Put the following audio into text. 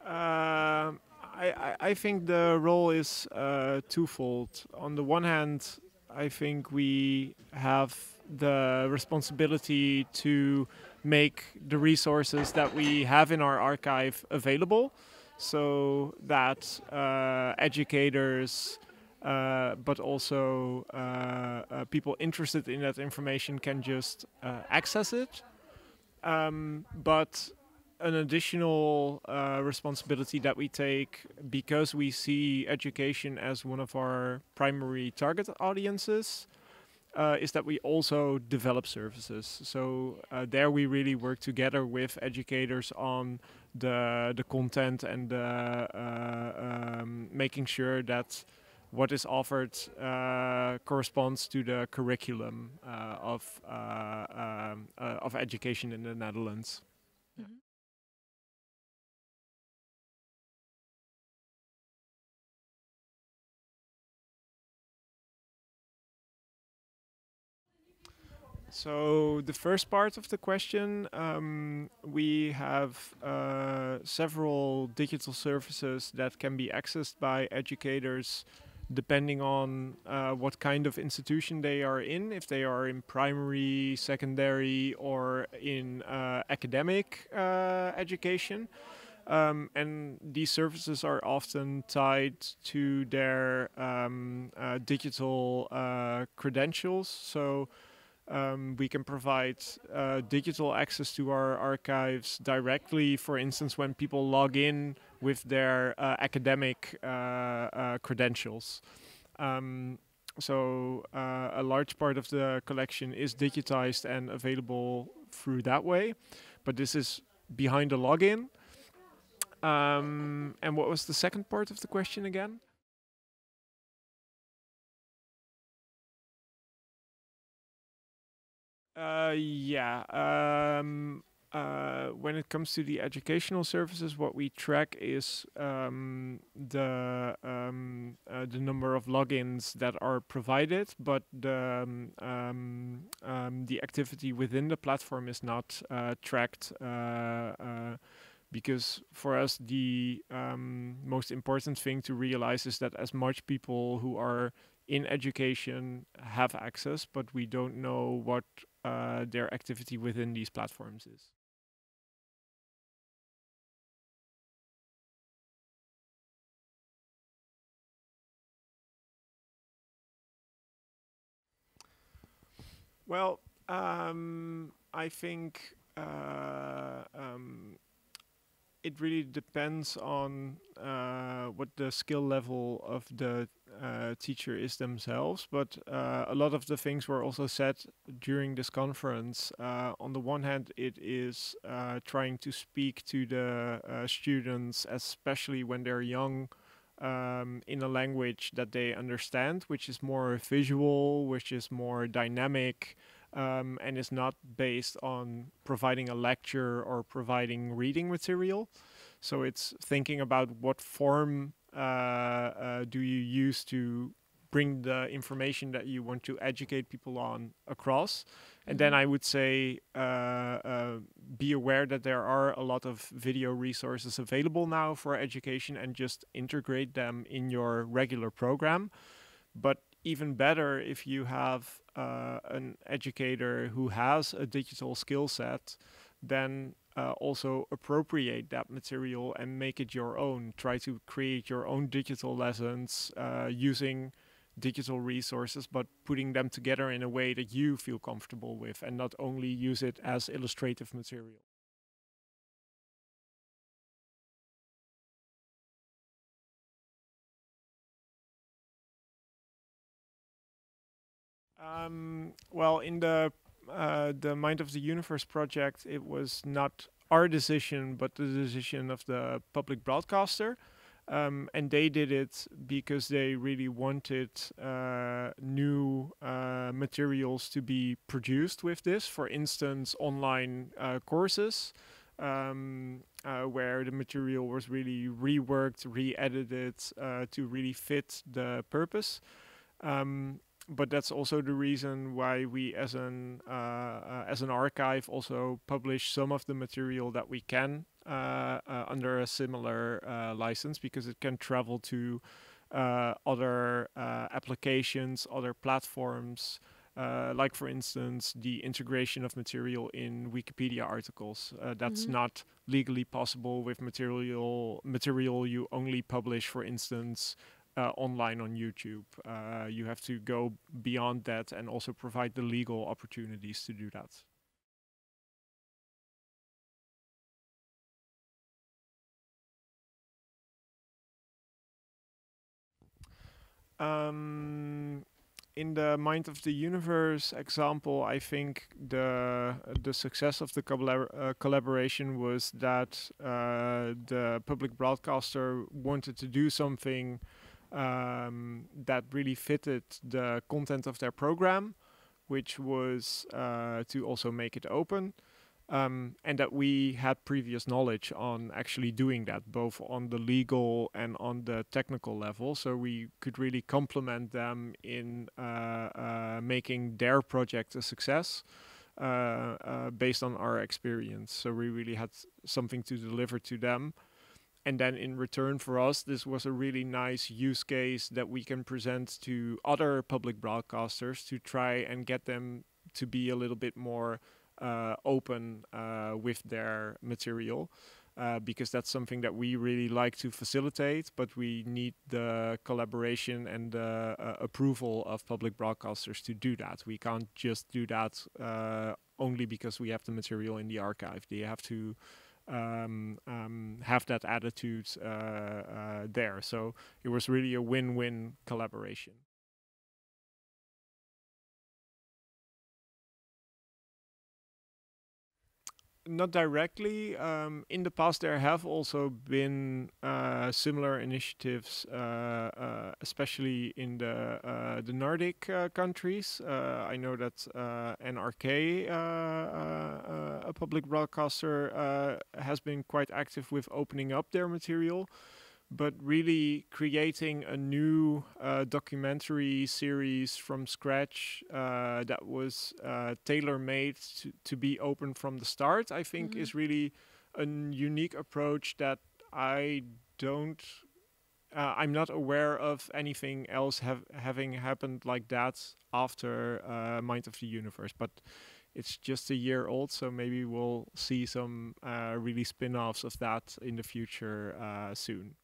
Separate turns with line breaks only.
I think the role is twofold. On the one hand, I think we have the responsibility to make the resources that we have in our archive available, so that educators, but also people interested in that information can just access it. But an additional responsibility that we take, because we see education as one of our primary target audiences, is that we also develop services. So there we really work together with educators on the content and making sure that what is offered corresponds to the curriculum of education in the Netherlands.
Mm-hmm.
So the first part of the question, we have several digital services that can be accessed by educators depending on what kind of institution they are in, if they are in primary, secondary, or in academic education. And these services are often tied to their digital credentials. So we can provide digital access to our archives directly, for instance, when people log in with their academic credentials. So a large part of the collection is digitized and available through that way, but this is behind the login. And what was the second part of the question again? Yeah. When it comes to the educational services, what we track is the number of logins that are provided, but the activity within the platform is not tracked. Because for us, the most important thing to realize is that as much people who are in education have access, but we don't know what their activity within these platforms is. Well, I think it really depends on what the skill level of the teacher is themselves, but a lot of the things were also said during this conference. On the one hand, it is trying to speak to the students, especially when they're young, in a language that they understand, which is more visual, which is more dynamic, and is not based on providing a lecture or providing reading material. So it's thinking about what form do you use to bring the information that you want to educate people on across. And then I would say be aware that there are a lot of video resources available now for education, and just integrate them in your regular program. But even better, if you have an educator who has a digital skill set, then also appropriate that material and make it your own. Try to create your own digital lessons using digital resources, but putting them together in a way that you feel comfortable with, and not only use it as illustrative material. Well, in the Mind of the Universe project, it was not our decision, but the decision of the public broadcaster. And they did it because they really wanted new materials to be produced with this. For instance, online courses, where the material was really reworked, re-edited to really fit the purpose. But that's also the reason why we, as an archive, also publish some of the material that we can under a similar license, because it can travel to other applications, other platforms, like for instance the integration of material in Wikipedia articles. That's not legally possible with material you only publish, for instance, online on YouTube. You have to go beyond that and also provide the legal opportunities to do that. In the Mind of the Universe example, I think the success of the collaboration was that the public broadcaster wanted to do something that really fitted the content of their program, which was to also make it open. And that we had previous knowledge on actually doing that, both on the legal and on the technical level. So we could really complement them in making their project a success based on our experience. So we really had something to deliver to them. And then in return for us, this was a really nice use case that we can present to other public broadcasters to try and get them to be a little bit more open with their material, because that's something that we really like to facilitate, but we need the collaboration and the approval of public broadcasters to do that. We can't just do that only because we have the material in the archive. They have to have that attitude there. So it was really a win-win collaboration. Not directly. In the past, there have also been similar initiatives, especially in the Nordic countries. I know that NRK, a public broadcaster, has been quite active with opening up their material, but really creating a new documentary series from scratch that was tailor-made to be open from the start, I think is really a unique approach that I'm not aware of anything else having happened like that after Mind of the Universe, but it's just a year old, so maybe we'll see some really spin-offs of that in the future soon.